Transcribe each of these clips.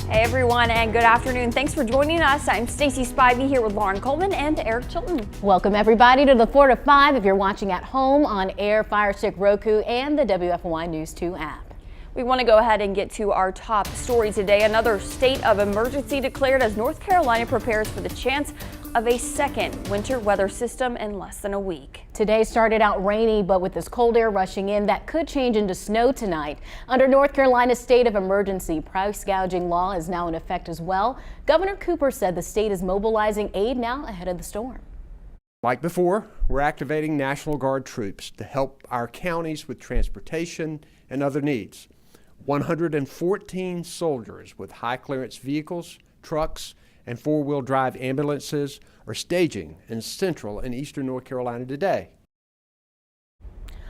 Hey everyone, and good afternoon. Thanks for joining us. I'm Stacy Spivey here with Lauren Coleman and Eric Chilton. Welcome everybody to the 4 to 5 if you're watching at home on Air, Fire Stick, Roku, and the WFMY News 2 app. We want to go ahead and get to our top story today. Another state of emergency declared as North Carolina prepares for the chance of a second winter weather system in less than a week. Today started out rainy, but with this cold air rushing in, that could change into snow tonight. Under North Carolina's state of emergency, price gouging law is now in effect as well. Governor Cooper said the state is mobilizing aid now ahead of the storm. Like before, we're activating National Guard troops to help our counties with transportation and other needs. 114 soldiers with high clearance vehicles, trucks, and four-wheel drive ambulances are staging in central and eastern North Carolina today.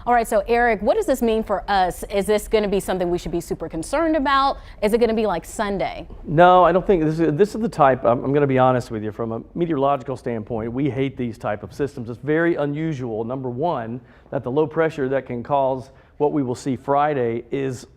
All right, so Eric, what does this mean for us? Is this going to be something we should be super concerned about? Is it going to be like Sunday? No, I don't think this is the type. I'm going to be honest with you. From a meteorological standpoint, we hate these type of systems. It's very unusual. Number one, that the low pressure that can cause what we will see Friday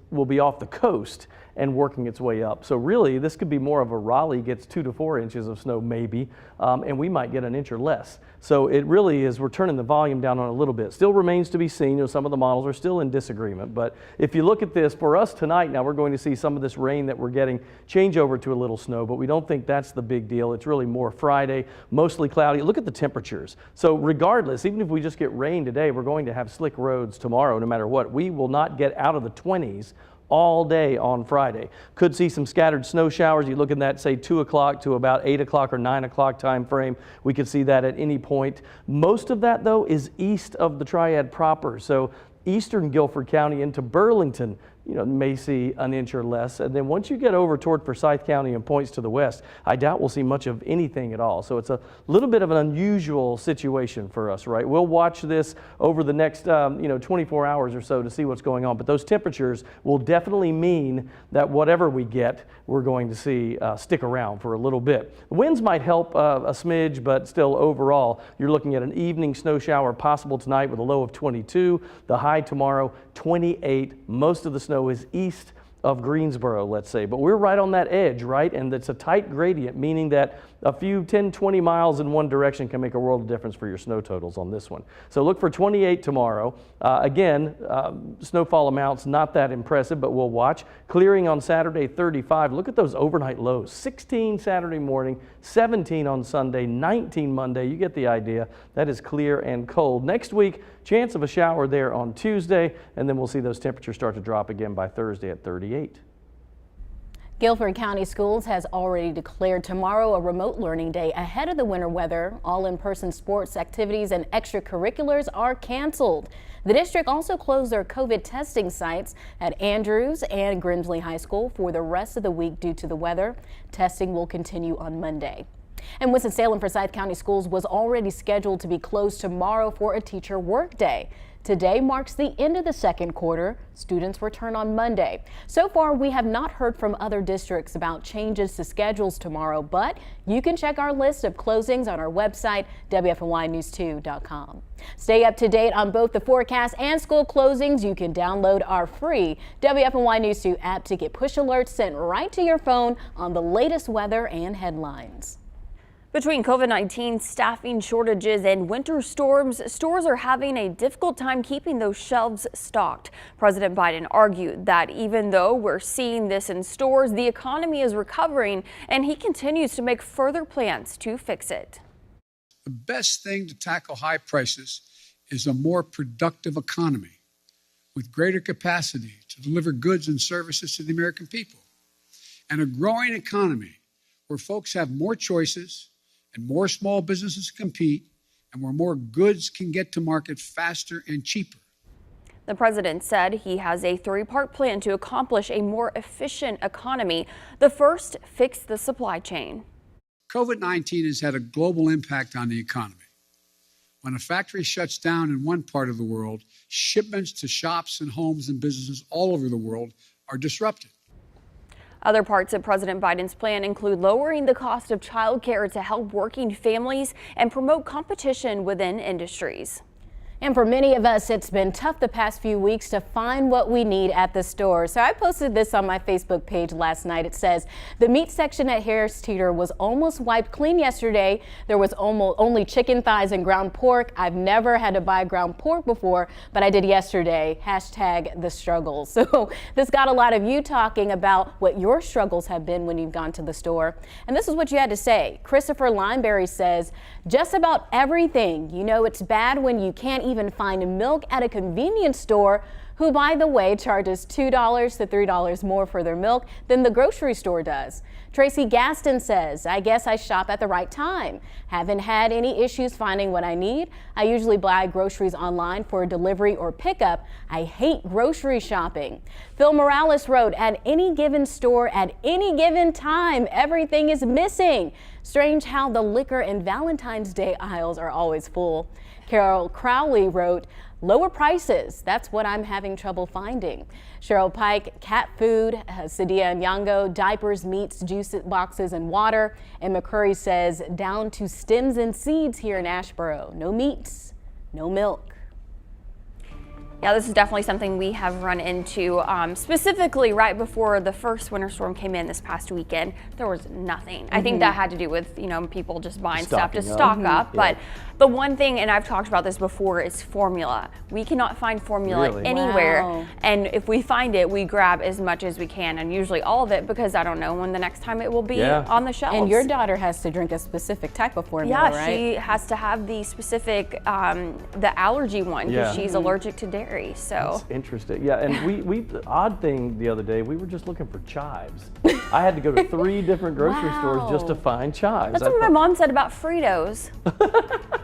will be off the coast and working its way up. So really, this could be more of a Raleigh gets 2 to 4 inches of snow maybe, and we might get an inch or less. So it really is, we're turning the volume down on a little bit. Still remains to be seen. You know, some of the models are still in disagreement. But if you look at this, for us tonight, now we're going to see some of this rain that we're getting change over to a little snow, but we don't think that's the big deal. It's really more Friday, mostly cloudy. Look at the temperatures. So regardless, even if we just get rain today, we're going to have slick roads tomorrow no matter what. We will not get out of the 20s all day on Friday. Could see some scattered snow showers. You look at that, say 2 o'clock to about 8 o'clock or 9 o'clock time frame. We could see that at any point. Most of that though is east of the Triad proper. So eastern Guilford County into Burlington, you know, may see an inch or less. And then once you get over toward Forsyth County and points to the west, I doubt we'll see much of anything at all. So it's a little bit of an unusual situation for us, right? We'll watch this over the next 24 hours or so to see what's going on. But those temperatures will definitely mean that whatever we get, we're going to see stick around for a little bit. The winds might help a smidge, but still overall, you're looking at an evening snow shower possible tonight with a low of 22. The high tomorrow, 28. Most of the snow is east of Greensboro, let's say, but we're right on that edge, right? And it's a tight gradient, meaning that a few 10, 20 miles in one direction can make a world of difference for your snow totals on this one. So look for 28 tomorrow. Again, snowfall amounts not that impressive, but we'll watch. Clearing on Saturday, 35. Look at those overnight lows. 16 Saturday morning, 17 on Sunday, 19 Monday. You get the idea. That is clear and cold. Next week, chance of a shower there on Tuesday, and then we'll see those temperatures start to drop again by Thursday at 38. Guilford County Schools has already declared tomorrow a remote learning day ahead of the winter weather. All in-person sports activities and extracurriculars are canceled. The district also closed their COVID testing sites at Andrews and Grimsley High School for the rest of the week due to the weather. Testing will continue on Monday. And Winston-Salem Forsyth County Schools was already scheduled to be closed tomorrow for a teacher work day. Today marks the end of the second quarter. Students return on Monday. So far, we have not heard from other districts about changes to schedules tomorrow, but you can check our list of closings on our website, WFMYnews2.com. Stay up to date on both the forecast and school closings. You can download our free WFMY News 2 app to get push alerts sent right to your phone on the latest weather and headlines. Between COVID-19, staffing shortages, and winter storms, stores are having a difficult time keeping those shelves stocked. President Biden argued that even though we're seeing this in stores, the economy is recovering, and he continues to make further plans to fix it. The best thing to tackle high prices is a more productive economy with greater capacity to deliver goods and services to the American people, and a growing economy where folks have more choices and more small businesses compete, and where more goods can get to market faster and cheaper. The president said he has a three-part plan to accomplish a more efficient economy. The first, fix the supply chain. COVID-19 has had a global impact on the economy. When a factory shuts down in one part of the world, shipments to shops and homes and businesses all over the world are disrupted. Other parts of President Biden's plan include lowering the cost of child care to help working families and promote competition within industries. And for many of us, it's been tough the past few weeks to find what we need at the store. So I posted this on my Facebook page last night. It says, the meat section at Harris Teeter was almost wiped clean yesterday. There was only chicken thighs and ground pork. I've never had to buy ground pork before, but I did yesterday. Hashtag the struggles. So this got a lot of you talking about what your struggles have been when you've gone to the store. And this is what you had to say. Christopher Lineberry says, just about everything. You know, it's bad when you can't even find milk at a convenience store, who, by the way, charges $2 to $3 more for their milk than the grocery store does. Tracy Gaston says, I guess I shop at the right time. Haven't had any issues finding what I need. I usually buy groceries online for delivery or pickup. I hate grocery shopping. Phil Morales wrote, at any given store at any given time, everything is missing. Strange how the liquor and Valentine's Day aisles are always full. Carol Crowley wrote, lower prices, that's what I'm having trouble finding. Cheryl Pike, cat food, Sadia Nyango, diapers, meats, juice boxes, and water. And McCurry says, down to stems and seeds here in Asheboro. No meats, no milk. Yeah, this is definitely something we have run into, specifically right before the first winter storm came in this past weekend. There was nothing. I think that had to do with, people just buying stuff to stock up. But the one thing, and I've talked about this before, is formula. We cannot find formula anywhere. Wow. And if we find it, we grab as much as we can, and usually all of it, because I don't know when the next time it will be on the shelves. And your daughter has to drink a specific type of formula, right? She has to have the specific, the allergy one, because she's allergic to dairy. So that's interesting. Yeah, and we the odd thing the other day, we were just looking for chives. I had to go to 3 different grocery stores just to find chives. That's what my mom said about Fritos.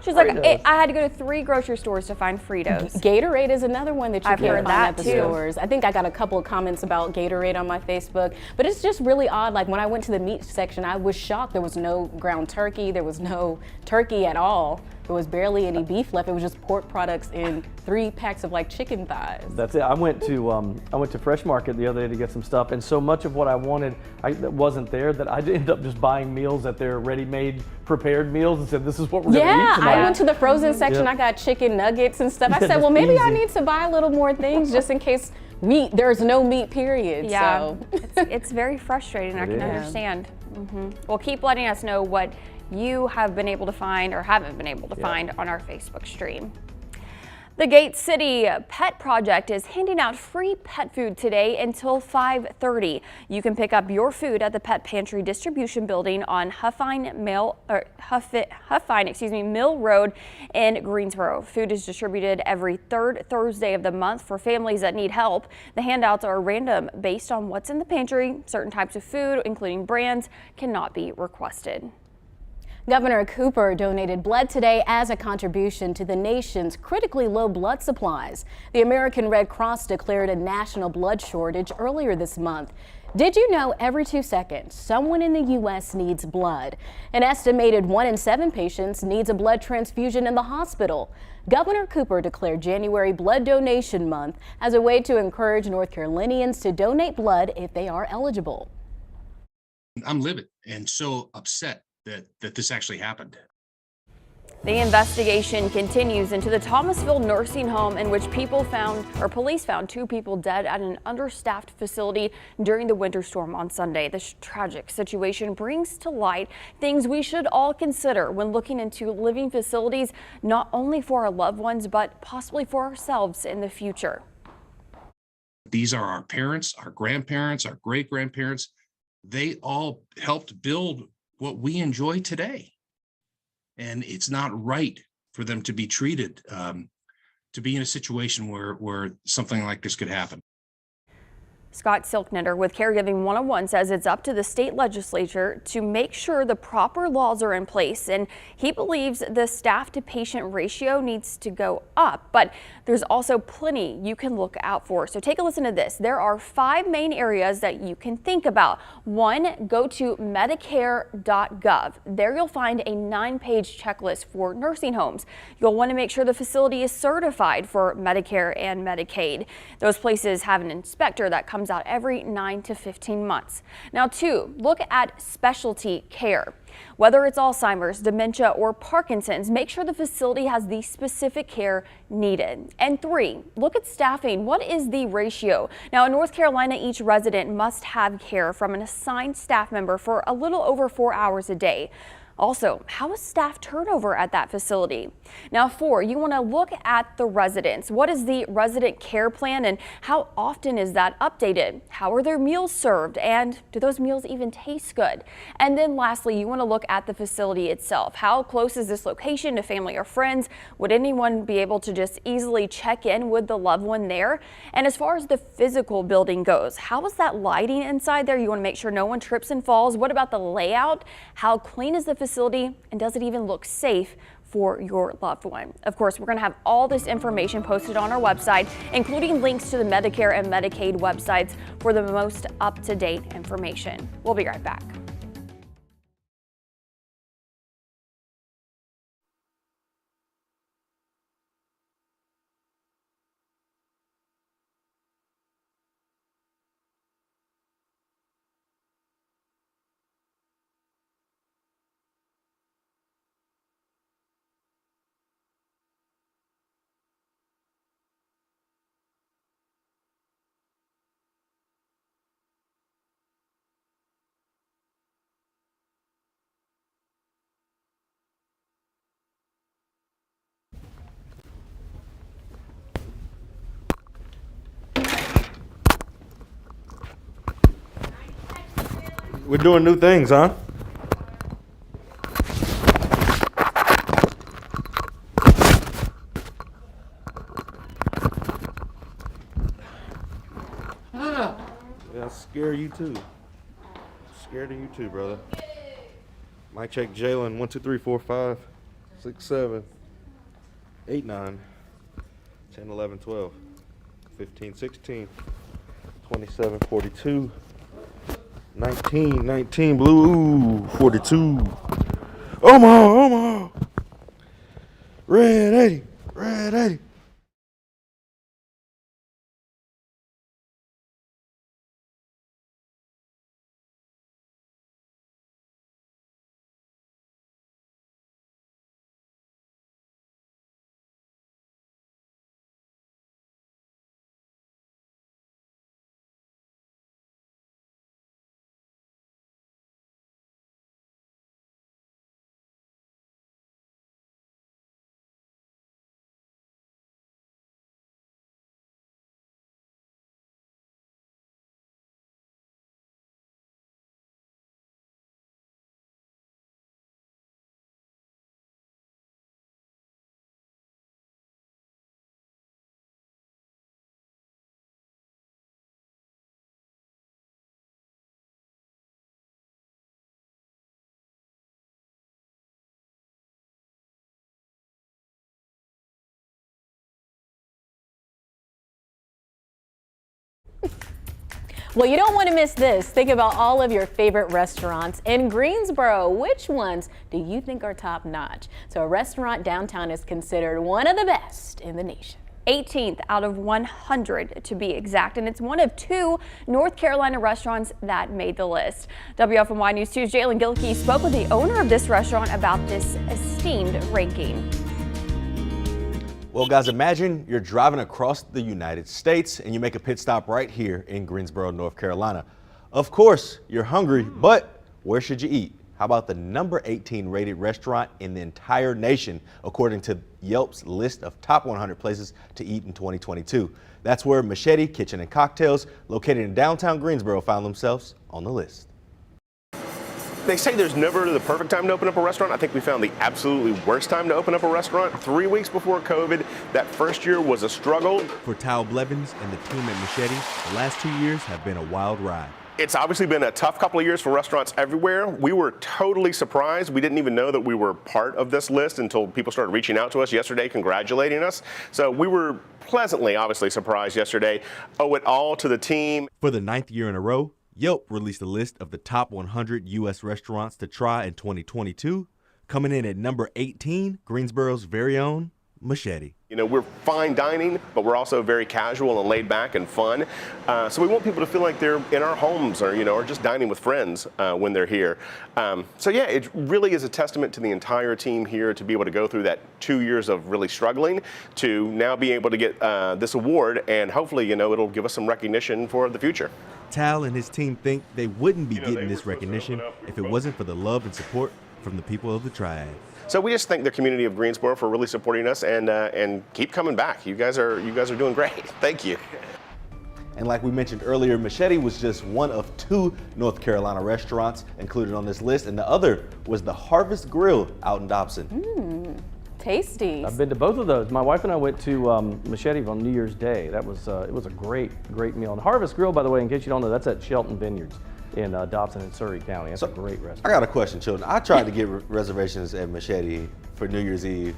She's like, I had to go to 3 grocery stores to find Fritos. Gatorade is another one that you I've can't heard find that at the too. stores. I think I got a couple of comments about Gatorade on my Facebook, but it's just really odd. Like when I went to the meat section, I was shocked. There was no ground turkey. There was no turkey at all. There was barely any beef left. It was just pork products in 3 packs of like chicken thighs. That's it. I went to Fresh Market the other day to get some stuff, and so much of what I wanted that wasn't there that I ended up just buying meals at their ready-made prepared meals and said, this is what we're going to eat tonight. I went to the frozen section. I got chicken nuggets and stuff. I said, well, maybe I need to buy a little more things just in case there's no meat, period. Yeah, So. it's very frustrating. I can understand. Well, keep letting us know what you have been able to find or haven't been able to find on our Facebook stream. The Gate City Pet Project is handing out free pet food today until 5:30. You can pick up your food at the Pet Pantry Distribution Building on Huffine Mill Road in Greensboro. Food is distributed every 3rd Thursday of the month for families that need help. The handouts are random based on what's in the pantry. Certain types of food, including brands, cannot be requested. Governor Cooper donated blood today as a contribution to the nation's critically low blood supplies. The American Red Cross declared a national blood shortage earlier this month. Did you know every 2 seconds someone in the U.S. needs blood? An estimated 1 in 7 patients needs a blood transfusion in the hospital. Governor Cooper declared January Blood Donation Month as a way to encourage North Carolinians to donate blood if they are eligible. I'm livid and so upset that this actually happened. The investigation continues into the Thomasville nursing home in which police found 2 people dead at an understaffed facility during the winter storm on Sunday. This tragic situation brings to light things we should all consider when looking into living facilities, not only for our loved ones, but possibly for ourselves in the future. These are our parents, our grandparents, our great-grandparents. They all helped build what we enjoy today. And it's not right for them to be treated, to be in a situation where something like this could happen. Scott Silknitter with Caregiving 101 says it's up to the state legislature to make sure the proper laws are in place, and he believes the staff to patient ratio needs to go up, but there's also plenty you can look out for. So take a listen to this. There are 5 main areas that you can think about. 1, go to Medicare.gov. There you'll find a 9-page checklist for nursing homes. You'll want to make sure the facility is certified for Medicare and Medicaid. Those places have an inspector that comes comes out every 9 to 15 months. Now 2, look at specialty care. Whether it's Alzheimer's, dementia, or Parkinson's, make sure the facility has the specific care needed. And 3, look at staffing. What is the ratio? Now in North Carolina, each resident must have care from an assigned staff member for a little over 4 hours a day. Also, how is staff turnover at that facility? Now 4, you want to look at the residents. What is the resident care plan and how often is that updated? How are their meals served and do those meals even taste good? And then lastly, you want to look at the facility itself. How close is this location to family or friends? Would anyone be able to just easily check in with the loved one there? And as far as the physical building goes, how is that lighting inside there? You want to make sure no one trips and falls. What about the layout? How clean is the facility, and does it even look safe for your loved one? Of course, we're going to have all this information posted on our website, including links to the Medicare and Medicaid websites for the most up-to-date information. We'll be right back. We're doing new things, huh? Yeah, I scare you too. Scared of you too, brother. Mic check, Jalen. 1, 2, 3, 4, 5, 6, 7, 8, 9, 10, 11, 12, 15, 16, 27, 42. 19, blue, 42. Omaha. Red 80. Well, you don't want to miss this. Think about all of your favorite restaurants in Greensboro. Which ones do you think are top notch? So a restaurant downtown is considered one of the best in the nation. 18th out of 100 to be exact, and it's one of 2 North Carolina restaurants that made the list. WFMY News 2's Jalen Gilkey spoke with the owner of this restaurant about this esteemed ranking. Well, guys, imagine you're driving across the United States and you make a pit stop right here in Greensboro, North Carolina. Of course, you're hungry, but where should you eat? How about the number 18 rated restaurant in the entire nation, according to Yelp's list of top 100 places to eat in 2022? That's where Machete Kitchen and Cocktails, located in downtown Greensboro, found themselves on the list. They say there's never the perfect time to open up a restaurant. I think we found the absolutely worst time to open up a restaurant. 3 weeks before COVID, that first year was a struggle. For Tao Blevins and the team at Machete, the last 2 years have been a wild ride. It's obviously been a tough couple of years for restaurants everywhere. We were totally surprised. We didn't even know that we were part of this list until people started reaching out to us yesterday, congratulating us. So we were pleasantly, obviously, surprised yesterday. Owe it all to the team. For the 9th year in a row, Yelp released a list of the top 100 U.S. restaurants to try in 2022. Coming in at number 18, Greensboro's very own Machete. You know, we're fine dining, but we're also very casual and laid back and fun. So we want people to feel like they're in our homes or, you know, or just dining with friends when they're here. So yeah, it really is a testament to the entire team here to be able to go through that 2 years of really struggling to now be able to get this award, and hopefully, you know, it'll give us some recognition for the future. Tal and his team think they wouldn't be getting this recognition if it wasn't for the love and support from the people of the Triad. So we just thank the community of Greensboro for really supporting us, and keep coming back. You guys are doing great. Thank you. And like we mentioned earlier, Machete was just one of 2 North Carolina restaurants included on this list, and the other was the Harvest Grill out in Dobson. Tasty. I've been to both of those. My wife and I went to Machete on New Year's Day. That was it was a great meal. And Harvest Grill, by the way, in case you don't know, that's at Shelton Vineyards in Dobson and Surrey County. That's a great restaurant. I got a question, children. I tried to get reservations at Machete for New Year's Eve,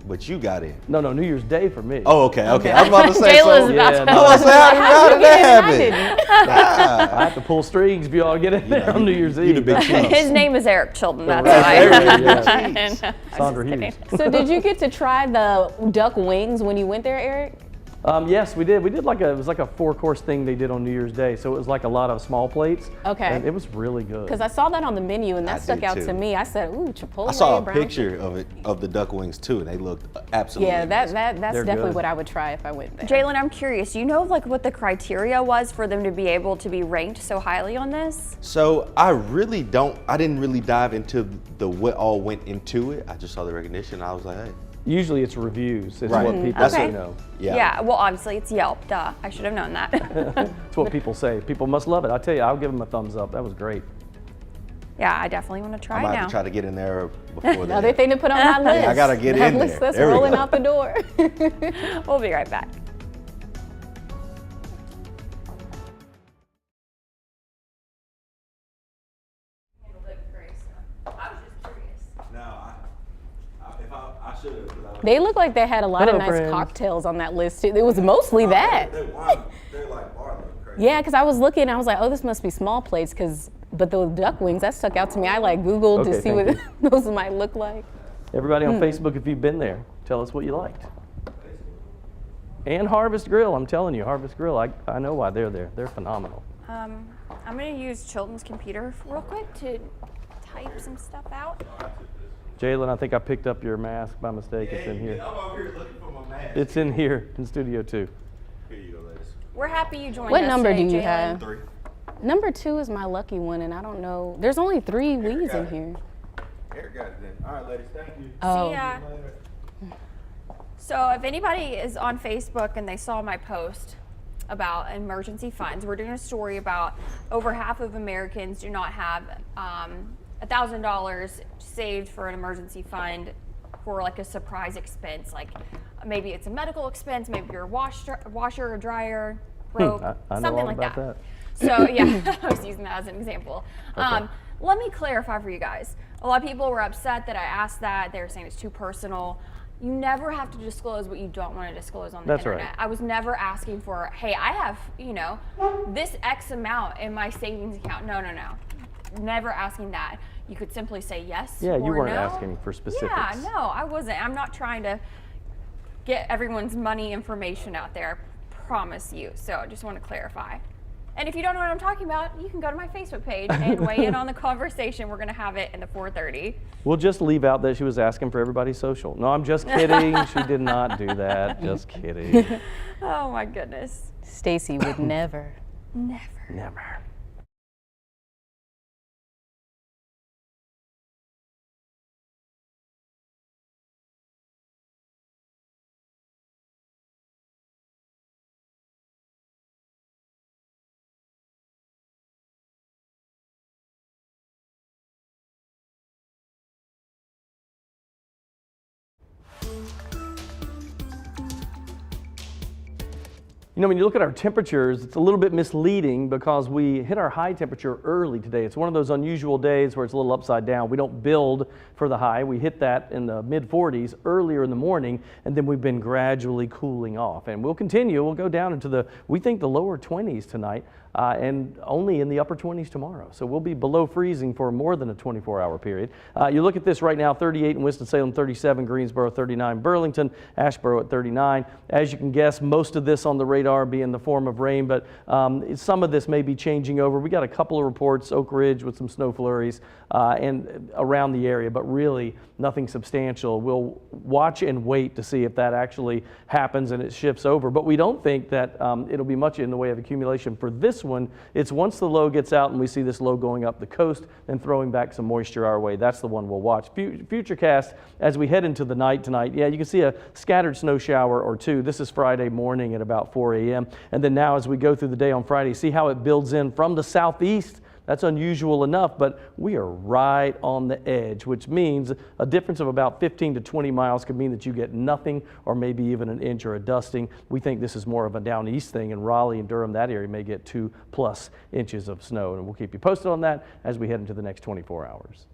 but you got in. No, New Year's Day for me. Oh, okay. I was about to say, Jayla's about to I was about to say, how did that happen? I have to pull strings if you all get in there on New Year's Eve. You the big cheese. His name is Eric Chilton, that's Right. why. Sandra Hughes. So did you get to try the duck wings when you went there, Eric? Yes, we did. We did it was like a 4-course thing they did on New Year's Day. So it was like a lot of small plates. Okay. And it was really good. Because I saw that on the menu and that I stuck did out too. to me. I said, ooh, Chipotle. I saw a brown picture of it, of the duck wings too, and they looked absolutely Yeah, that's They're definitely good. what I would try if I went there. Jalen, I'm curious, you know like what the criteria was for them to be able to be ranked so highly on this? So I didn't really dive into what all went into it. I just saw the recognition. I was like, hey. Usually it's reviews. It's Right. what people That's say. what- You know. Yeah. Well, obviously it's Yelp, duh. I should have known that. It's what people say. People must love it. I tell you, I'll give them a thumbs up. That was great. Yeah, I definitely want to try I'm it about now. to try to get in there before Another then. thing to put on my list. I gotta get that in list there. that's There we rolling go. out the door. We'll be right back. I should have. They look like they had a lot Hello, of nice friends. cocktails on that list too. It was mostly that. They're like barley. Crazy. Yeah, because I was looking, I was like, oh, this must be small plates, but the duck wings, that stuck out to me. I like Googled to Okay, see thank what those might look like. Everybody on Facebook, if you've been there, tell us what you liked. And Harvest Grill, I'm telling you, Harvest Grill, I know why they're there. They're phenomenal. I'm going to use Chilton's computer real quick to type some stuff out. Jalen, I think I picked up your mask by mistake. It's in here. I'm over here looking for my mask. It's in here in Studio 2. Here you go, ladies. We're happy you joined What us number today, do you Jalen. have? 3. Number 2 is my lucky one, and I don't know. There's only 3 wees in here. Eric got it then. All right, ladies, thank you. See ya. So if anybody is on Facebook and they saw my post about emergency funds, we're doing a story about over half of Americans do not have $1,000 saved for an emergency fund for like a surprise expense. Like maybe it's a medical expense, maybe your washer or dryer broke, I know something all like about that. that. So yeah, I was using that as an example. Okay. Let me clarify for you guys. A lot of people were upset that I asked that. They were saying it's too personal. You never have to disclose what you don't want to disclose on the That's internet. right. I was never asking for, hey, I have, this X amount in my savings account. No. Never asking that. You could simply say yes Yeah, you or weren't no. asking for specifics. Yeah, no, I wasn't. I'm not trying to get everyone's money information out there. I promise you. So I just want to clarify. And if you don't know what I'm talking about, you can go to my Facebook page and weigh in on the conversation. We're going to have it in the 4:30. We'll just leave out that she was asking for everybody's social. No, I'm just kidding. She did not do that. Just kidding. Oh my goodness. Stacy would never. Never. When you look at our temperatures, it's a little bit misleading because we hit our high temperature early today. It's one of those unusual days where it's a little upside down. We don't build for the high. We hit that in the mid-40s earlier in the morning, and then we've been gradually cooling off. And we'll continue. We'll go down into we think the lower 20s tonight. and only in the upper 20s tomorrow. So we'll be below freezing for more than a 24-hour period. You look at this right now, 38 in Winston-Salem, 37 Greensboro, 39 Burlington, Asheboro at 39. As you can guess, most of this on the radar be in the form of rain, but some of this may be changing over. We got a couple of reports, Oak Ridge with some snow flurries and around the area, but really nothing substantial. We'll watch and wait to see if that actually happens and it shifts over, but we don't think that it'll be much in the way of accumulation for this one. It's once the low gets out and we see this low going up the coast and throwing back some moisture our way. That's the one we'll watch. Futurecast as we head into the night tonight. Yeah, you can see a scattered snow shower or two. This is Friday morning at about 4 a.m. And then now as we go through the day on Friday, see how it builds in from the southeast. That's unusual enough, but we are right on the edge, which means a difference of about 15 to 20 miles could mean that you get nothing or maybe even an inch or a dusting. We think this is more of a down east thing, and Raleigh and Durham, that area may get 2+ inches of snow, and we'll keep you posted on that as we head into the next 24 hours.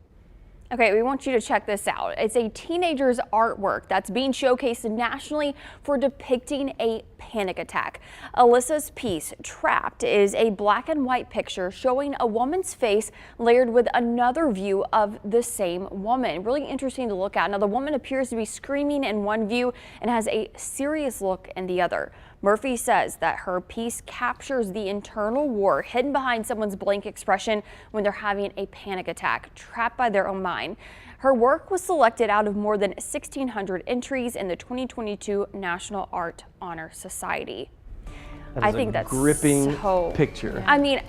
Okay, we want you to check this out. It's a teenager's artwork that's being showcased nationally for depicting a panic attack. Alyssa's piece, Trapped, is a black and white picture showing a woman's face layered with another view of the same woman. Really interesting to look at. Now, the woman appears to be screaming in one view and has a serious look in the other. Murphy says that her piece captures the internal war hidden behind someone's blank expression when they're having a panic attack, trapped by their own mind. Her work was selected out of more than 1,600 entries in the 2022 National Art Honor Society. I think that's gripping so, picture. I mean,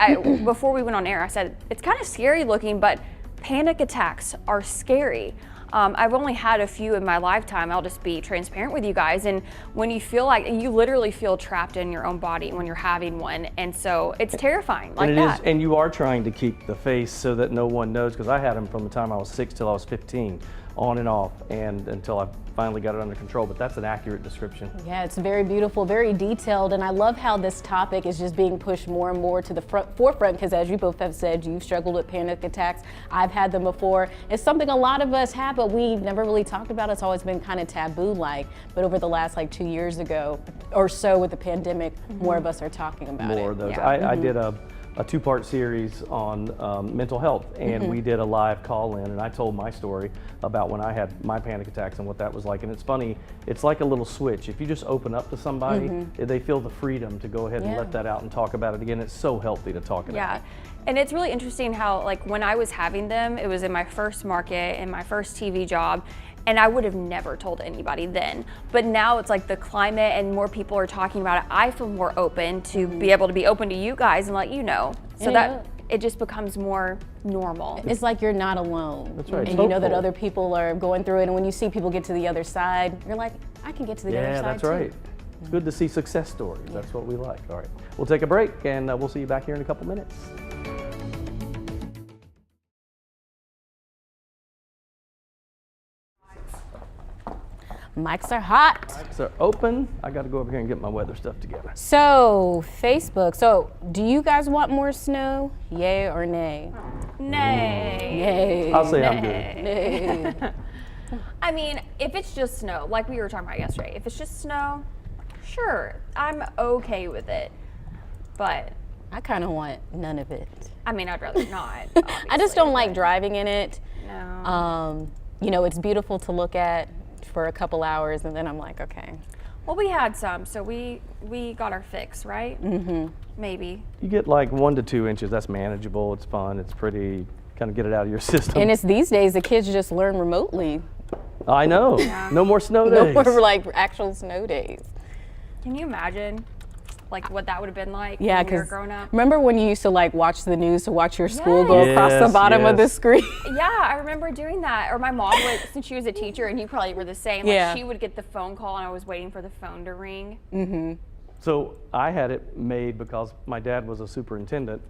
before we went on air, I said it's kind of scary looking, but panic attacks are scary. I've only had a few in my lifetime. I'll just be transparent with you guys. And when you feel like, you literally feel trapped in your own body when you're having one. And so it's terrifying like that. And you are trying to keep the face so that no one knows, because I had them from the time I was 6 till I was 15, on and off, and until I finally got it under control. But that's an accurate description. Yeah, it's very beautiful, very detailed, and I love how this topic is just being pushed more and more to the forefront, because as you both have said, you've struggled with panic attacks. I've had them before. It's something a lot of us have, but we've never really talked about. It's always been kind of taboo-like, but over the last 2 years ago or so with the pandemic, more of us are talking about it. More of those. Yeah. I did a 2-part series on mental health, and we did a live call-in, and I told my story about when I had my panic attacks and what that was like. And it's funny, it's like a little switch. If you just open up to somebody, they feel the freedom to go ahead and let that out and talk about it again. It's so healthy to talk about. Yeah. And it's really interesting how, when I was having them, it was in my first market, in my first TV job, and I would have never told anybody then. But now it's like the climate and more people are talking about it. I feel more open to be able to be open to you guys and let you know. So that it just becomes more normal. It's like you're not alone. That's right. And you know that other people are going through it. And when you see people get to the other side, you're like, I can get to the other side Yeah, that's too. right. It's good to see success stories. That's what we like. All right, we'll take a break, and we'll see you back here in a couple minutes. Mics are hot. Mics are open. I got to go over here and get my weather stuff together. So, Facebook. So, do you guys want more snow? Yay or nay? Nay. Yay. I'll say I'm good. Nay. I mean, if it's just snow, like we were talking about yesterday, if it's just snow, sure, I'm okay with it. But I kind of want none of it. I mean, I'd rather not. I just don't like driving in it. No. You know, it's beautiful to look at for a couple hours, and then I'm like, okay. Well, we had some, so we got our fix, right? Mm-hmm. Maybe. You get 1 to 2 inches. That's manageable. It's fun. It's pretty. Kind of get it out of your system. And it's these days the kids just learn remotely. I know. Yeah. No more snow No days. more actual snow days. Can you imagine, what that would have been like Yeah, when we were because growing up? remember when you used to watch the news to watch your school go across the Yes, bottom of the yes. screen? Yeah, I remember doing that. Or my mom would, since she was a teacher, and you probably were the same. Yeah. She would get the phone call, and I was waiting for the phone to ring. So I had it made because my dad was a superintendent.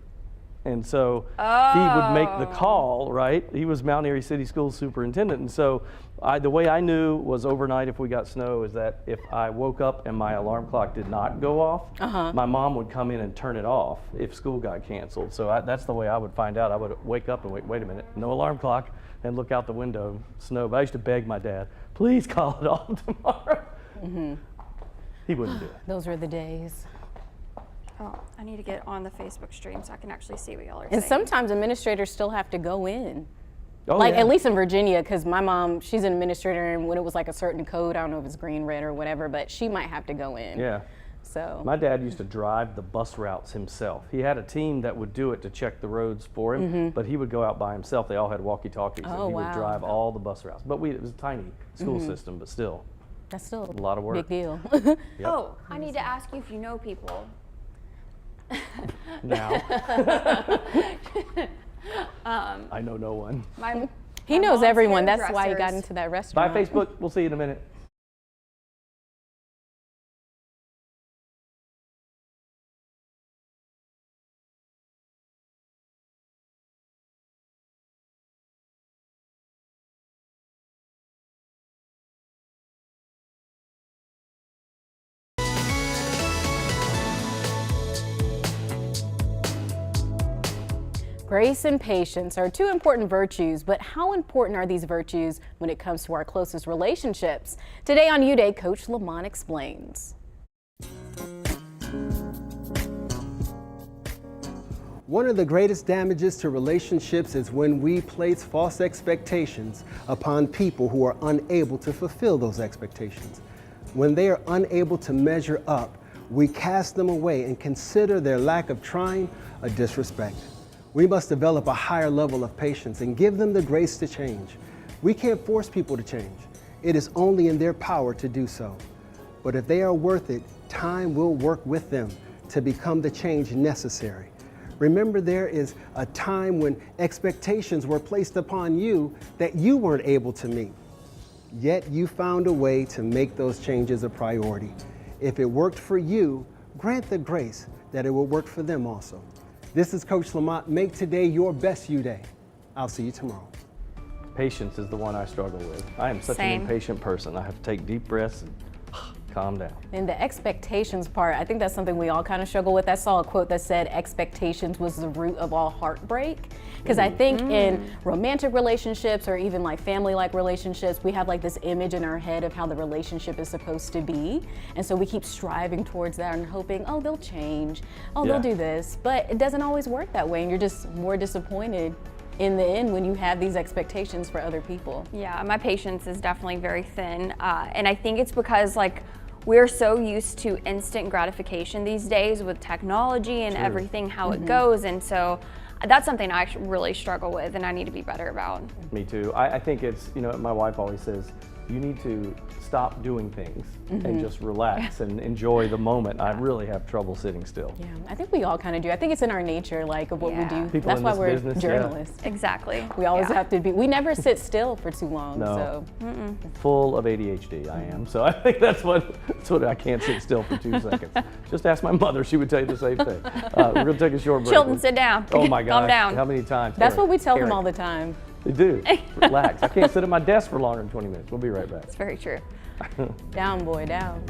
And so he would make the call, right? He was Mount Airy City Schools superintendent. And so the way I knew was overnight if we got snow is that if I woke up and my alarm clock did not go off, my mom would come in and turn it off if school got canceled. So that's the way I would find out. I would wake up and wait a minute, no alarm clock, and look out the window, snow. But I used to beg my dad, please call it off tomorrow. He wouldn't do it. Those were the days. Oh, I need to get on the Facebook stream so I can actually see what y'all are And saying. sometimes administrators still have to go in. Oh, Like, yeah. at least in Virginia, because my mom, she's an administrator, and when it was like a certain code, I don't know if it's green, red, or whatever, but she might have to go in. Yeah. So. My dad used to drive the bus routes himself. He had a team that would do it to check the roads for him, but he would go out by himself. They all had walkie-talkies, Oh, and he wow. would drive all the bus routes. But it was a tiny school system, but still. That's still A lot of work. Big deal. Oh, I need to ask you if you know people. Now, I know no one. He my knows mom's everyone. That's why he got hairdressers. into that Bye, restaurant. Facebook. We'll see you in a minute. Grace and patience are two important virtues, but how important are these virtues when it comes to our closest relationships? Today on U-Day, Coach Lamont explains. One of the greatest damages to relationships is when we place false expectations upon people who are unable to fulfill those expectations. When they are unable to measure up, we cast them away and consider their lack of trying a disrespect. We must develop a higher level of patience and give them the grace to change. We can't force people to change. It is only in their power to do so. But if they are worth it, time will work with them to become the change necessary. Remember, there is a time when expectations were placed upon you that you weren't able to meet. Yet you found a way to make those changes a priority. If it worked for you, grant the grace that it will work for them also. This is Coach Lamont. Make today your best U-Day. I'll see you tomorrow. Patience is the one I struggle with. I am such Same. an impatient person. I have to take deep breaths and calm down. And the expectations part, I think that's something we all kind of struggle with. I saw a quote that said expectations was the root of all heartbreak. Because I think in romantic relationships or even like family-like relationships, we have like this image in our head of how the relationship is supposed to be. And so we keep striving towards that and hoping, oh, they'll change. Oh, Yeah. they'll do this. But it doesn't always work that way. And you're just more disappointed in the end when you have these expectations for other people. Yeah, my patience is definitely very thin. And I think it's because we're so used to instant gratification these days with technology and everything, how it goes. And so that's something I really struggle with and I need to be better about. Me too. I think it's, my wife always says, you need to stop doing things and just relax and enjoy the moment. I really have trouble sitting still. Yeah, I think we all kind of do. I think it's in our nature, like, of what we do. People That's in why this we're business, journalists. Exactly. We always Yeah. have to be, we never sit still for too long, No. so. Full of ADHD, I am. So I think that's what I can't sit still for 2 seconds. Just ask my mother, she would tell you the same thing. We're gonna take a short break. Chilton, sit down. Oh my Calm gosh, down. how many times? That's Eric, what we tell them Eric. all the time. They do. Relax. I can't sit at my desk for longer than 20 minutes. We'll be right back. It's very true. Down, boy, down.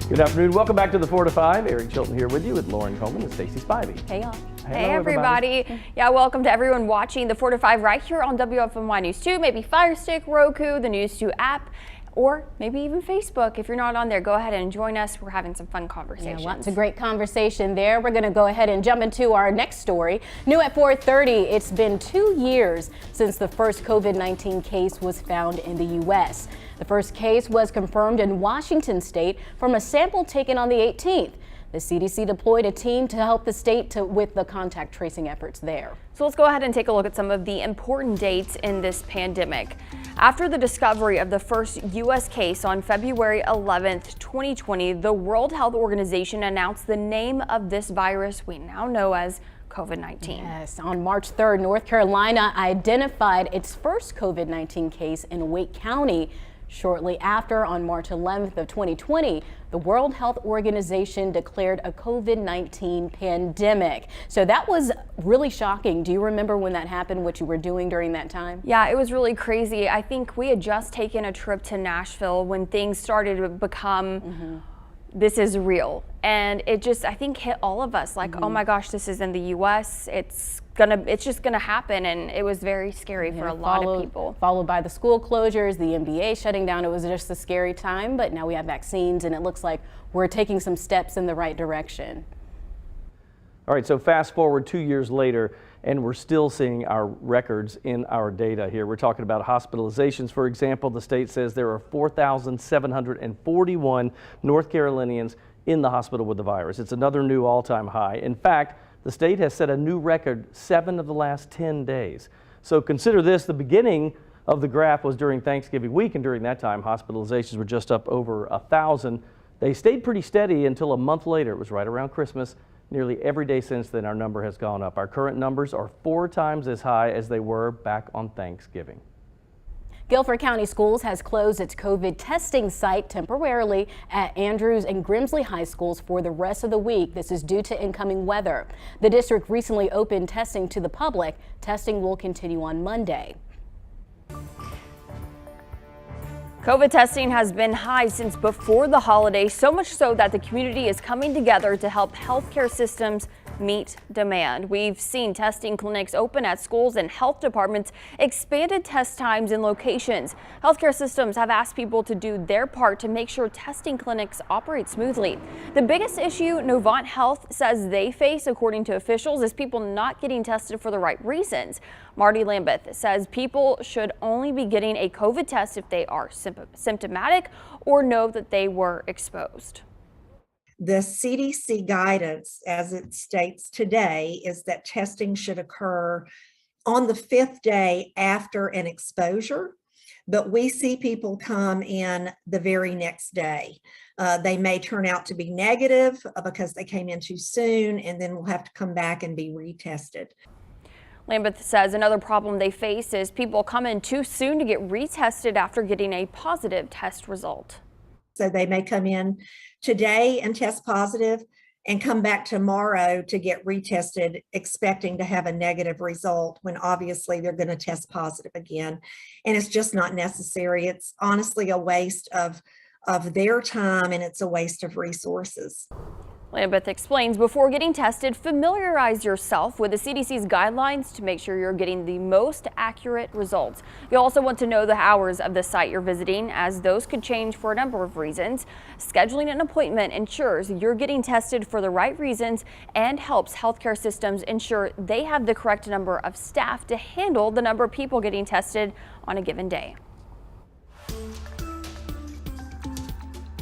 Good afternoon. Welcome back to the 4 to 5. Eric Chilton here with you with Lauren Coleman and Stacey Spivey. Hey, y'all. Hey, everybody. Yeah, welcome to everyone watching the 4 to 5 right here on WFMY News 2, maybe Fire Stick, Roku, the News 2 app, or maybe even Facebook. If you're not on there, go ahead and join us. We're having some fun conversations. Yeah, lots of great conversation there. We're going to go ahead and jump into our next story. New at 4:30, it's been 2 years since the first COVID-19 case was found in the U.S. The first case was confirmed in Washington state from a sample taken on the 18th. The CDC deployed a team to help the state with the contact tracing efforts there. So let's go ahead and take a look at some of the important dates in this pandemic. After the discovery of the first U.S. case on February 11th, 2020, the World Health Organization announced the name of this virus we now know as COVID-19. Yes, on March 3rd, North Carolina identified its first COVID-19 case in Wake County. Shortly after, on March 11th of 2020, the World Health Organization declared a COVID-19 pandemic. So that was really shocking. Do you remember when that happened, what you were doing during that time? Yeah, it was really crazy. I think we had just taken a trip to Nashville when things started to become this is real. And it just, I think, hit all of us like, oh my gosh, this is in the U.S. It's just gonna happen, and it was very scary for a lot of people. Followed by the school closures, the NBA shutting down. It was just a scary time, but now we have vaccines, and it looks like we're taking some steps in the right direction. All right, so fast forward 2 years later, and we're still seeing our records in our data here. We're talking about hospitalizations, for example. The state says there are 4,741 North Carolinians in the hospital with the virus. It's another new all-time high. In fact, the state has set a new record 7 of the last 10 days. So consider this, the beginning of the graph was during Thanksgiving week, and during that time, hospitalizations were just up over 1,000. They stayed pretty steady until a month later. It was right around Christmas. Nearly every day since then, our number has gone up. Our current numbers are 4 times as high as they were back on Thanksgiving. Guilford County Schools has closed its COVID testing site temporarily at Andrews and Grimsley High Schools for the rest of the week. This is due to incoming weather. The district recently opened testing to the public. Testing will continue on Monday. COVID testing has been high since before the holiday, so much so that the community is coming together to help healthcare systems meet demand. We've seen testing clinics open at schools and health departments, expanded test times and locations. Healthcare systems have asked people to do their part to make sure testing clinics operate smoothly. The biggest issue Novant Health says they face, according to officials, is people not getting tested for the right reasons. Marty Lambeth says people should only be getting a COVID test if they are symptomatic or know that they were exposed. The CDC guidance, as it states today, is that testing should occur on the 5th day after an exposure, but we see people come in the very next day. They may turn out to be negative because they came in too soon, and then will have to come back and be retested. Lambeth says another problem they face is people come in too soon to get retested after getting a positive test result. So they may come in today and test positive and come back tomorrow to get retested, expecting to have a negative result when obviously they're going to test positive again. And it's just not necessary. It's honestly a waste of their time, and it's a waste of resources. Lambeth explains before getting tested, familiarize yourself with the CDC's guidelines to make sure you're getting the most accurate results. You'll also want to know the hours of the site you're visiting, as those could change for a number of reasons. Scheduling an appointment ensures you're getting tested for the right reasons and helps healthcare systems ensure they have the correct number of staff to handle the number of people getting tested on a given day.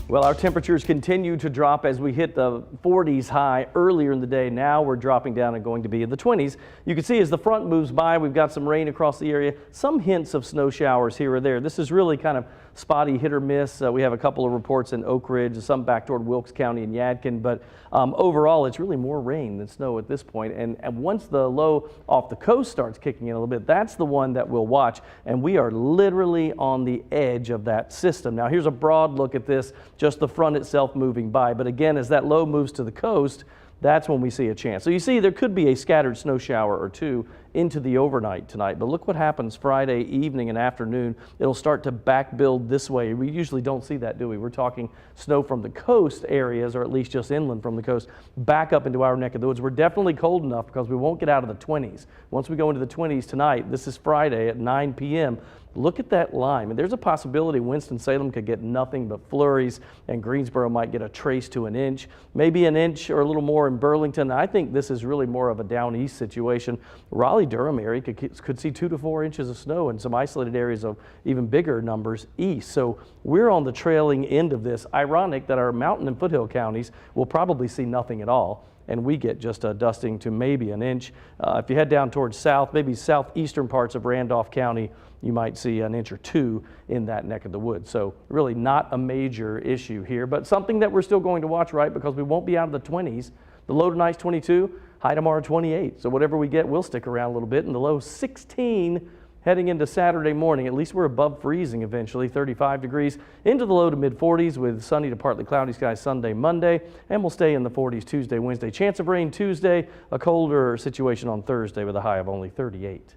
Well, our temperatures continue to drop as we hit the 40s high earlier in the day. Now we're dropping down and going to be in the 20s. You can see as the front moves by, we've got some rain across the area, some hints of snow showers here or there. This is really kind of spotty hit or miss. We have a couple of reports in Oak Ridge, some back toward Wilkes County and Yadkin, but overall it's really more rain than snow at this point. And once the low off the coast starts kicking in a little bit, that's the one that we'll watch. And we are literally on the edge of that system. Now here's a broad look at this, just the front itself moving by. But again, as that low moves to the coast, that's when we see a chance. So you see there could be a scattered snow shower or two into the overnight tonight. But look what happens Friday evening and afternoon. It'll start to back build this way. We usually don't see that, do we? We're talking snow from the coast areas, or at least just inland from the coast, back up into our neck of the woods. We're definitely cold enough because we won't get out of the 20s. Once we go into the 20s tonight, this is Friday at 9 p.m., look at that line. And there's a possibility Winston-Salem could get nothing but flurries, and Greensboro might get a trace to an inch, maybe an inch or a little more in Burlington. I think this is really more of a down east situation. Raleigh-Durham area could see 2 to 4 inches of snow in some isolated areas of even bigger numbers east. So we're on the trailing end of this. Ironic that our mountain and foothill counties will probably see nothing at all, and we get just a dusting to maybe an inch. If you head down towards south, maybe southeastern parts of Randolph County, you might see an inch or 2 in that neck of the woods. So really not a major issue here, but something that we're still going to watch, right? Because we won't be out of the 20s. The low tonight's 22, high tomorrow 28. So whatever we get, we'll stick around a little bit. And the low 16 heading into Saturday morning. At least we're above freezing eventually, 35 degrees into the low to mid 40s with sunny to partly cloudy skies Sunday, Monday, and we'll stay in the 40s Tuesday, Wednesday. Chance of rain Tuesday, a colder situation on Thursday with a high of only 38.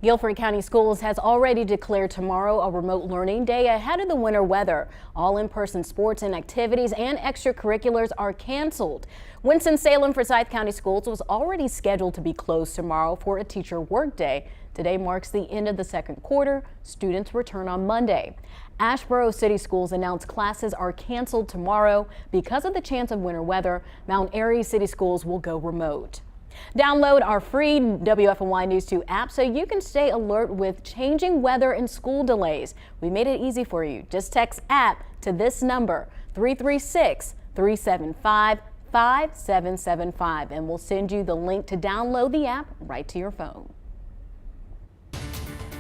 Guilford County Schools has already declared tomorrow a remote learning day ahead of the winter weather. All in-person sports and activities and extracurriculars are canceled. Winston-Salem Forsyth County Schools was already scheduled to be closed tomorrow for a teacher workday. Today marks the end of the second quarter. Students return on Monday. Asheboro City Schools announced classes are canceled tomorrow because of the chance of winter weather. Mount Airy City Schools will go remote. Download our free WFMY News 2 app so you can stay alert with changing weather and school delays. We made it easy for you. Just text app to this number, 336-375-5775, and we'll send you the link to download the app right to your phone.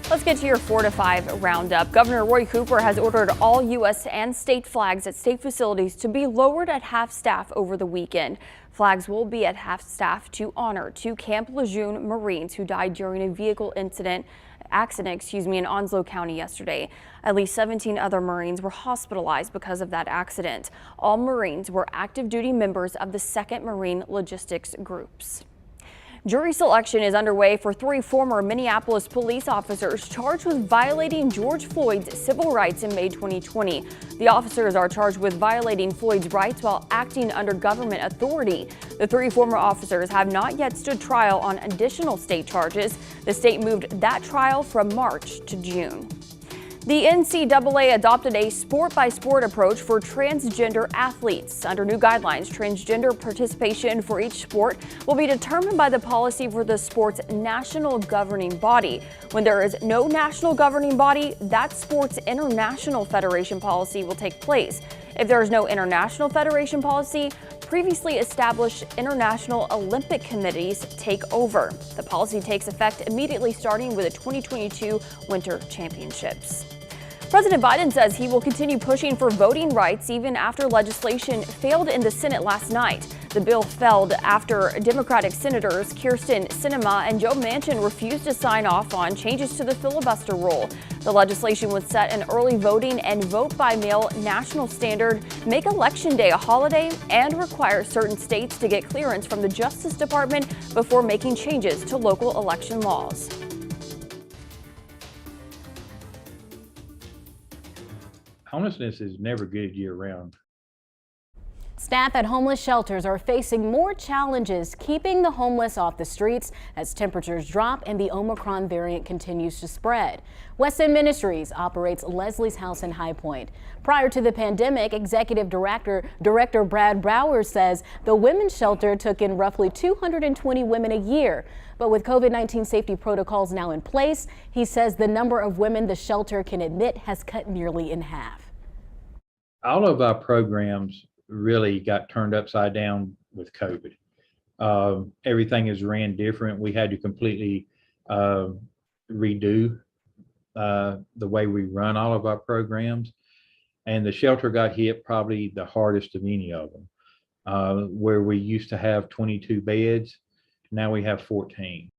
Let's get to your 4 to 5 roundup. Governor Roy Cooper has ordered all U.S. and state flags at state facilities to be lowered at half-staff over the weekend. Flags will be at half-staff to honor 2 Camp Lejeune Marines who died during a vehicle accident in Onslow County yesterday. At least 17 other Marines were hospitalized because of that accident. All Marines were active duty members of the 2nd Marine Logistics Groups. Jury selection is underway for 3 former Minneapolis police officers charged with violating George Floyd's civil rights in May 2020. The officers are charged with violating Floyd's rights while acting under government authority. The 3 former officers have not yet stood trial on additional state charges. The state moved that trial from March to June. The NCAA adopted a sport-by-sport approach for transgender athletes. Under new guidelines, transgender participation for each sport will be determined by the policy for the sport's national governing body. When there is no national governing body, that sport's international federation policy will take place. If there is no international federation policy, previously established international Olympic committees take over. The policy takes effect immediately starting with the 2022 Winter Championships. President Biden says he will continue pushing for voting rights even after legislation failed in the Senate last night. The bill failed after Democratic Senators Kyrsten Sinema and Joe Manchin refused to sign off on changes to the filibuster rule. The legislation would set an early voting and vote-by-mail national standard, make Election Day a holiday, and require certain states to get clearance from the Justice Department before making changes to local election laws. Homelessness is never good year-round. Staff at homeless shelters are facing more challenges keeping the homeless off the streets as temperatures drop and the Omicron variant continues to spread. West End Ministries operates Leslie's House in High Point. Prior to the pandemic, Executive Director Brad Brower says the women's shelter took in roughly 220 women a year. But with COVID-19 safety protocols now in place, he says the number of women the shelter can admit has cut nearly in half. All of our programs really got turned upside down with COVID. Everything is ran different. We had to completely redo the way we run all of our programs. And the shelter got hit probably the hardest of any of them. Where we used to have 22 beds, now we have 14.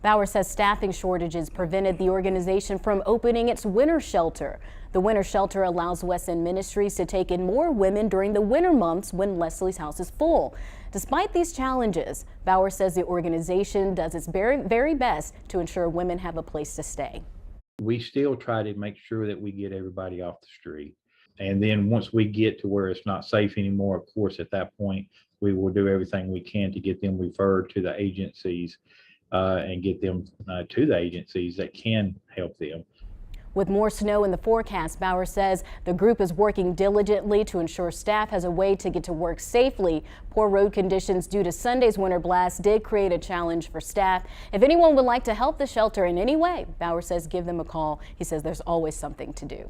Bauer says staffing shortages prevented the organization from opening its winter shelter. The winter shelter allows West End Ministries to take in more women during the winter months when Leslie's House is full. Despite these challenges, Bauer says the organization does its very best to ensure women have a place to stay. We still try to make sure that we get everybody off the street. And then once we get to where it's not safe anymore, of course, at that point, we will do everything we can to get them referred to the agencies and get them to the agencies that can help them. With more snow in the forecast, Bauer says the group is working diligently to ensure staff has a way to get to work safely. Poor road conditions due to Sunday's winter blast did create a challenge for staff. If anyone would like to help the shelter in any way, Bauer says give them a call. He says there's always something to do.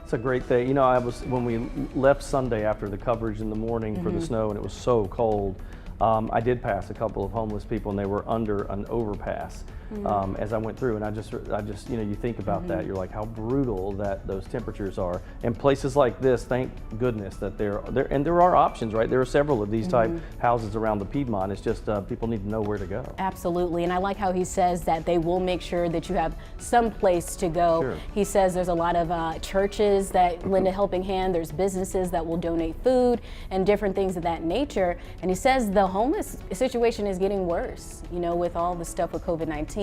It's a great thing. You know, when we left Sunday after the coverage in the morning for the snow and it was so cold, I did pass a couple of homeless people and they were under an overpass. As I went through, and I just, you know, you think about that, you're like, how brutal that those temperatures are. And places like this, thank goodness that there are options, right? There are several of these type houses around the Piedmont. It's just people need to know where to go. Absolutely, and I like how he says that they will make sure that you have some place to go. Sure. He says there's a lot of churches that lend a helping hand. There's businesses that will donate food and different things of that nature. And he says the homeless situation is getting worse, you know, with all the stuff with COVID-19.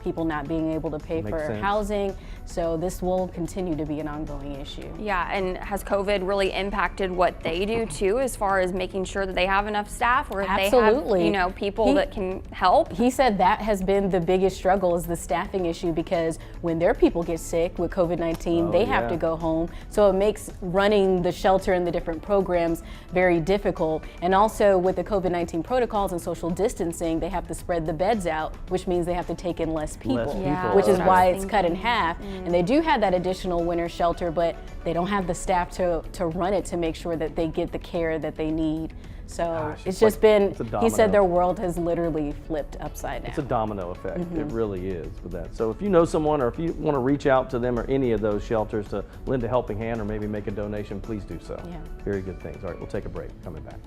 People not being able to pay for housing. So this will continue to be an ongoing issue. Yeah, and has COVID really impacted what they do too, as far as making sure that they have enough staff, or if they have, you know, people that can help? He said that has been the biggest struggle, is the staffing issue, because when their people get sick with COVID-19, they have to go home. So it makes running the shelter and the different programs very difficult. And also with the COVID-19 protocols and social distancing, they have to spread the beds out, which means they have to take in less people, which is why it's cut in half. And they do have that additional winter shelter, but they don't have the staff to run it to make sure that they get the care that they need. So it's just been, he said their world has literally flipped upside down. It's a domino effect. It really is with that. So if you know someone, or if you want to reach out to them or any of those shelters to lend a helping hand or maybe make a donation, please do so. Very good things. All right, we'll take a break. Coming back.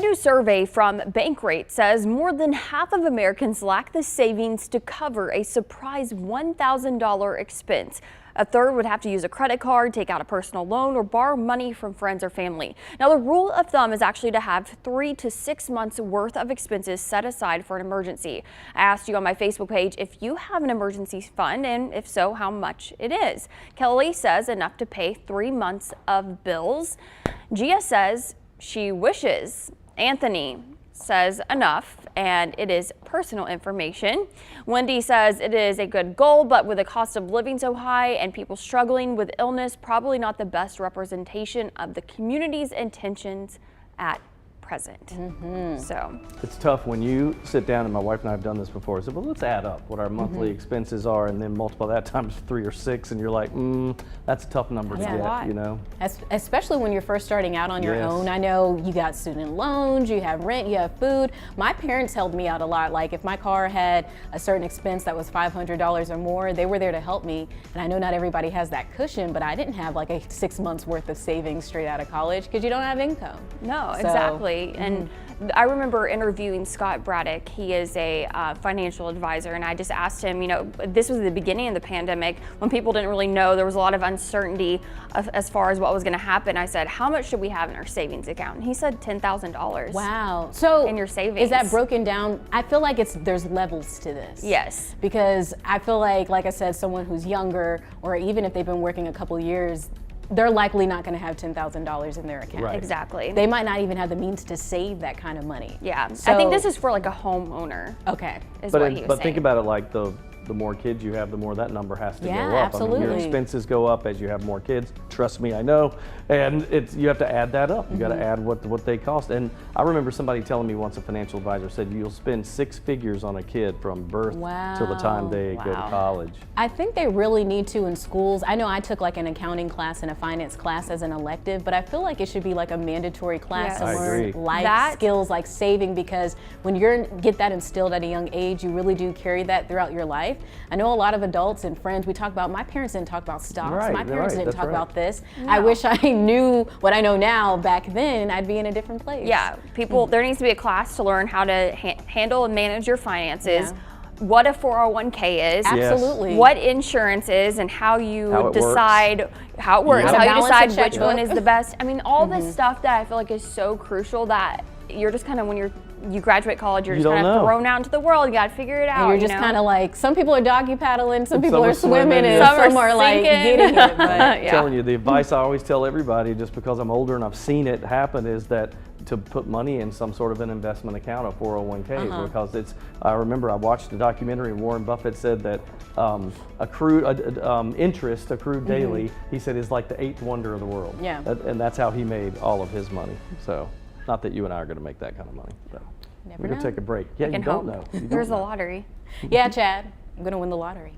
A new survey from Bankrate says more than half of Americans lack the savings to cover a surprise $1,000 expense. A third would have to use a credit card, take out a personal loan, or borrow money from friends or family. Now, the rule of thumb is actually to have 3 to 6 months worth of expenses set aside for an emergency. I asked you on my Facebook page if you have an emergency fund, and if so, how much it is. Kelly says enough to pay 3 months of bills. Gia says she wishes. Anthony says enough, and it is personal information. Wendy says it is a good goal, but with the cost of living so high and people struggling with illness, probably not the best representation of the community's intentions at present. So it's tough when you sit down, and my wife and I have done this before. I said, well, let's add up what our monthly expenses are and then multiply that times 3 or 6, and you're like, that's a tough number to get, you know? Especially when you're first starting out on your own. I know you got student loans, you have rent, you have food. My parents helped me out a lot. Like if my car had a certain expense that was $500 or more, they were there to help me. And I know not everybody has that cushion, but I didn't have like a 6 months worth of savings straight out of college because you don't have income. No, exactly. And I remember interviewing Scott Braddock. He is a financial advisor, and I just asked him, you know, this was the beginning of the pandemic when people didn't really know. There was a lot of uncertainty as far as what was going to happen. I said, how much should we have in our savings account? And he said $10,000. Wow. So in your savings. Is that broken down? I feel like there's levels to this. Yes. Because I feel like I said, someone who's younger, or even if they've been working a couple years, they're likely not going to have $10,000 in their account. Right. Exactly. They might not even have the means to save that kind of money. Yeah. So, I think this is for like a homeowner. Okay. Is what he was saying. But think about it like the more kids you have, the more that number has to go up. Absolutely. I mean, your expenses go up as you have more kids. Trust me, I know. And you have to add that up. You got to add what they cost. And I remember somebody telling me once, a financial advisor said, you'll spend 6 figures on a kid from birth till the time they go to college. I think they really need to in schools. I know I took like an accounting class and a finance class as an elective, but I feel like it should be like a mandatory class to learn life skills like saving, because when you get that instilled at a young age, you really do carry that throughout your life. I know a lot of adults and friends, we talk about, my parents didn't talk about stocks. My parents didn't talk about this. I wish I knew what I know now back then. I'd be in a different place. Yeah, people, there needs to be a class to learn how to handle and manage your finances. What a 401k is. Absolutely. What insurance is, and how you decide how it works, How you decide which checkbook. one is the best. I mean, all this stuff that I feel like is so crucial that you're just kind of, when you graduate college, you're just kind of thrown out into the world. You got to figure it out. And you're just kind of like, some people are doggy paddling, some people are swimming, and some are like getting it. But I'm telling you, the advice I always tell everybody, just because I'm older and I've seen it happen, is that to put money in some sort of an investment account, a 401k, because I remember I watched a documentary and Warren Buffett said that interest accrued daily, he said, is like the 8th wonder of the world. Yeah. And that's how he made all of his money. So, not that you and I are going to make that kind of money, but we're going to take a break. Yeah, you don't know. There's the lottery. Yeah, Chad, I'm going to win the lottery.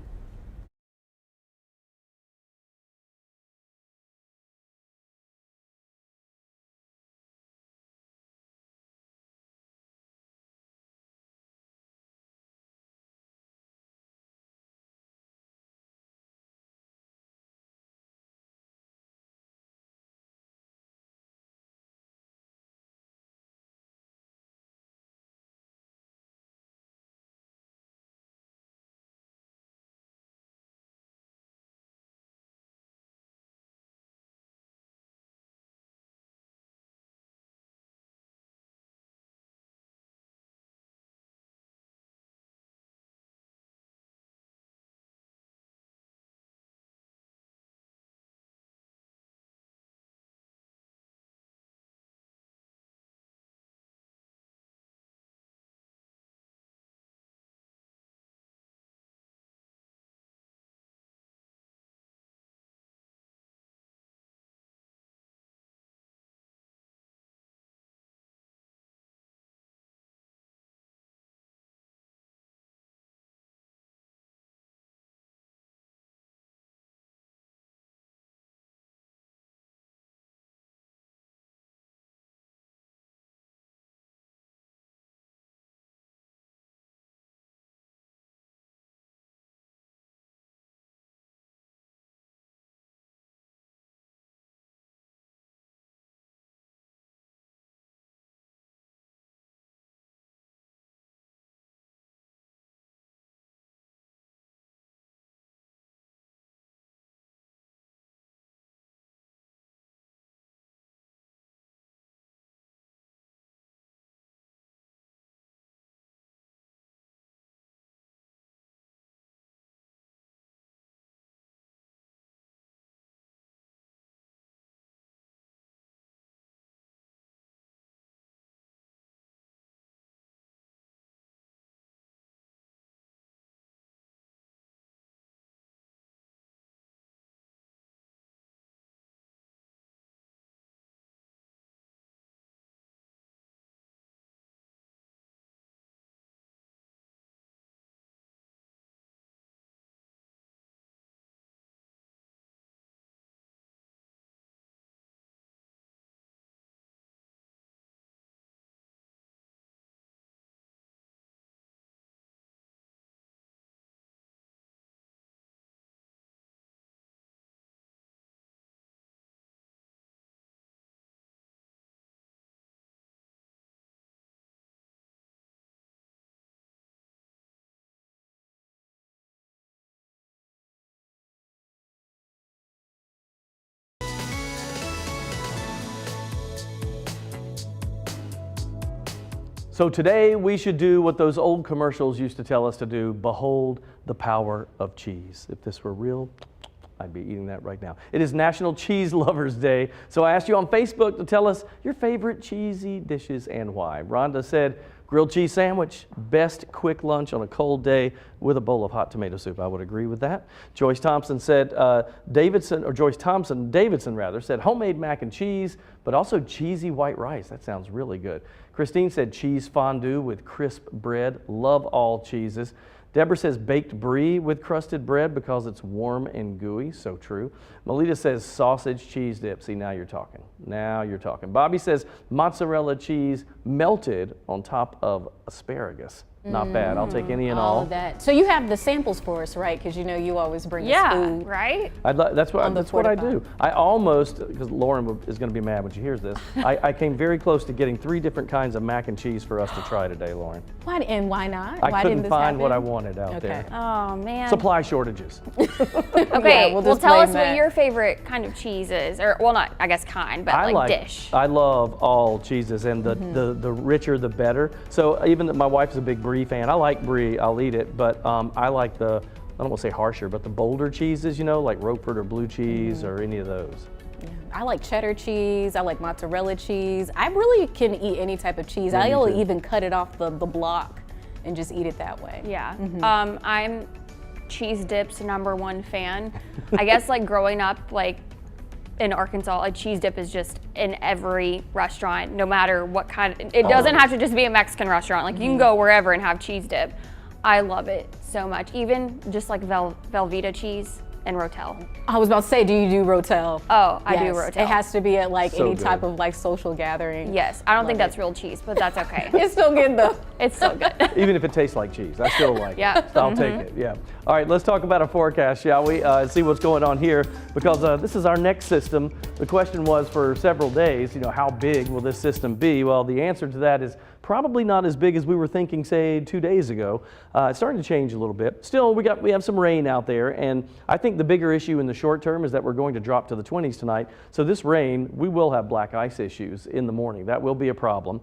So today we should do what those old commercials used to tell us to do, behold the power of cheese. If this were real, I'd be eating that right now. It is National Cheese Lovers Day, so I asked you on Facebook to tell us your favorite cheesy dishes and why. Rhonda said grilled cheese sandwich, best quick lunch on a cold day with a bowl of hot tomato soup. I would agree with that. Joyce Thompson said Joyce Thompson Davidson rather said homemade mac and cheese, but also cheesy white rice. That sounds really good. Christine said cheese fondue with crisp bread. Love all cheeses. Deborah says baked brie with crusted bread because it's warm and gooey. So true. Melita says sausage cheese dip. See, now you're talking. Now you're talking. Bobby says mozzarella cheese melted on top of asparagus. Not bad. I'll take any and all. All of that. So you have the samples for us, right? Because you know you always bring us food. Right? That's what I do. I almost, because Lauren is going to be mad when she hears this, I came very close to getting 3 different kinds of mac and cheese for us to try today, Lauren. Why, and why not? I Why couldn't didn't this find happen? what I wanted out there. Oh, man. Supply shortages. Okay, we'll well just tell us blame what that. your favorite kind of cheese is. Or, well, not, I guess kind, but like dish. I love all cheeses, and the richer the better. So even my wife's a big brie fan. I like brie. I'll eat it, but I like I don't want to say harsher, but the bolder cheeses, you know, like Roquefort or blue cheese or any of those. Yeah. I like cheddar cheese. I like mozzarella cheese. I really can eat any type of cheese. Yeah, I'll me too. even cut it off the block and just eat it that way. Yeah. I'm cheese dips #1 fan. I guess like growing up, like in Arkansas, a cheese dip is just in every restaurant, no matter what kind. It doesn't have to just be a Mexican restaurant. Like you can go wherever and have cheese dip. I love it so much. Even just like Velveeta cheese and Rotel. I was about to say, do you do Rotel? Oh, I do Yes. Rotel. It has to be at like So any good. type of like social gathering. Yes, I don't think Love that's real cheese, but that's okay. It's still good though. It's so good. Even if it tastes like cheese, I still like Yeah. it. So I'll take it, yeah. All right, let's talk about a forecast, shall we? See what's going on here, because this is our next system. The question was for several days, you know, how big will this system be? Well, the answer to that is probably not as big as we were thinking, say, 2 days ago. It's starting to change a little bit. Still, we have some rain out there, and I think the bigger issue in the short term is that we're going to drop to the 20s tonight. So this rain, we will have black ice issues in the morning. That will be a problem.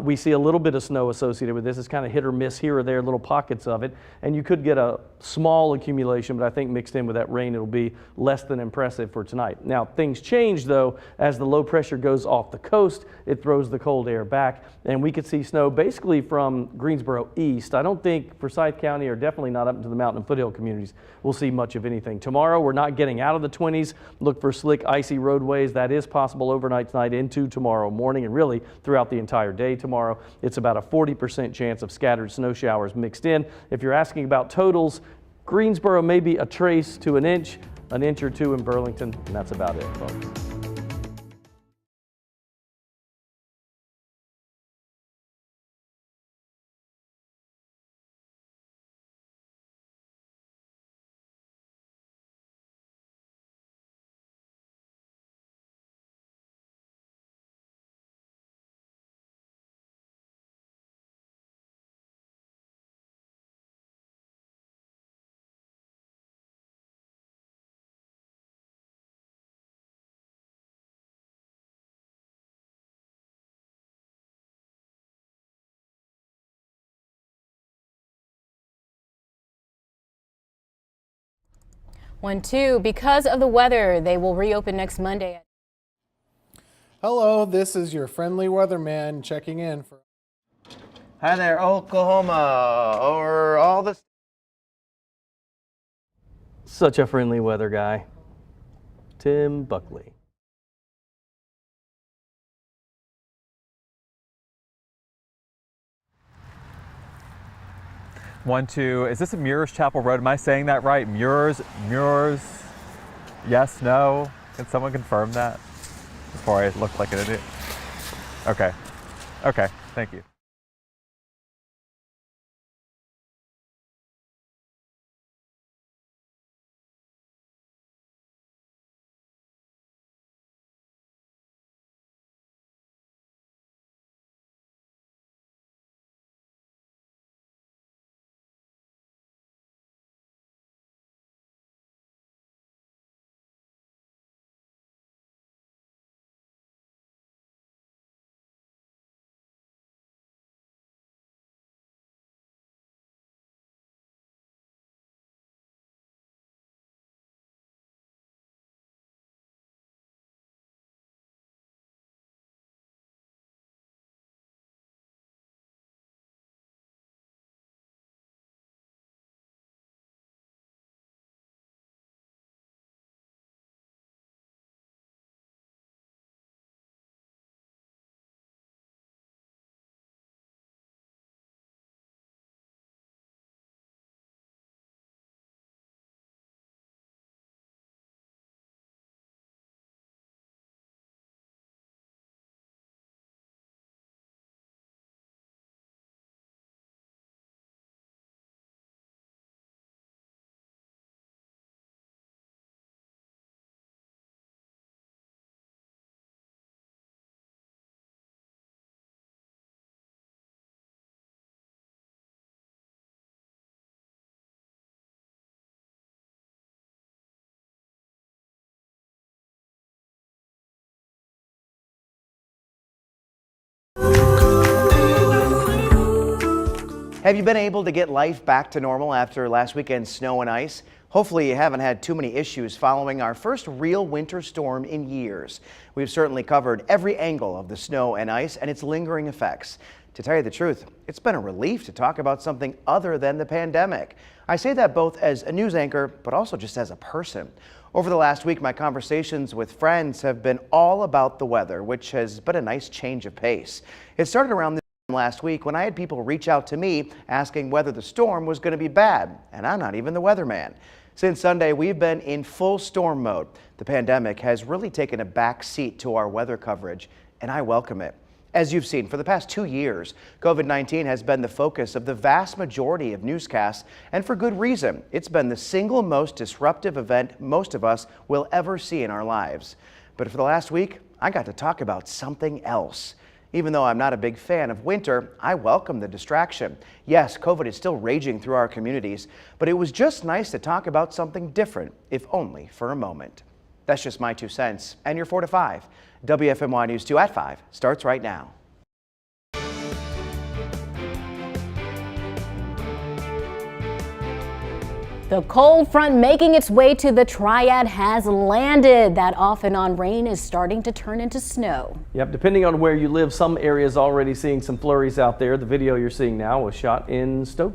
We see a little bit of snow associated with this. It's kind of hit or miss here or there, little pockets of it, and you could get a small accumulation, but I think mixed in with that rain, it'll be less than impressive for tonight. Now, things change, though, as the low pressure goes off the coast. It throws the cold air back, and we could see snow basically from Greensboro east. I don't think Forsyth County, or definitely not up into the mountain and foothill communities, we'll see much of anything. Tomorrow, we're not getting out of the 20s. Look for slick, icy roadways. That is possible overnight tonight into tomorrow morning, and really throughout the entire day tomorrow. It's about a 40% chance of scattered snow showers mixed in. If you're asking about totals, Greensboro may be a trace to an inch or two in Burlington, and that's about it, folks. Because of the weather, they will reopen next Monday. Hello, this is your friendly weatherman checking in for. Hi there, Oklahoma, or all this. Such a friendly weather guy, Tim Buckley. One, two. Is this a Muirs Chapel Road? Am I saying that right? Muirs? Yes, no? Can someone confirm that before I look like an idiot? Okay. Okay, thank you. Have you been able to get life back to normal after last weekend's snow and ice? Hopefully you haven't had too many issues following our first real winter storm in years. We've certainly covered every angle of the snow and ice and its lingering effects. To tell you the truth, it's been a relief to talk about something other than the pandemic. I say that both as a news anchor, but also just as a person. Over the last week, my conversations with friends have been all about the weather, which has been a nice change of pace. It started around this time last week when I had people reach out to me asking whether the storm was going to be bad, and I'm not even the weatherman. Since Sunday, we've been in full storm mode. The pandemic has really taken a back seat to our weather coverage, and I welcome it. As you've seen, for the past 2 years, COVID-19 has been the focus of the vast majority of newscasts, and for good reason. It's been the single most disruptive event most of us will ever see in our lives. But for the last week, I got to talk about something else. Even though I'm not a big fan of winter, I welcome the distraction. Yes, COVID is still raging through our communities, but it was just nice to talk about something different, if only for a moment. That's just my 2 cents, and your 4 to 5. WFMY News 2 at 5 starts right now. The cold front making its way to the Triad has landed. That off and on rain is starting to turn into snow. Yep, depending on where you live, some areas already seeing some flurries out there. The video you're seeing now was shot in Stokes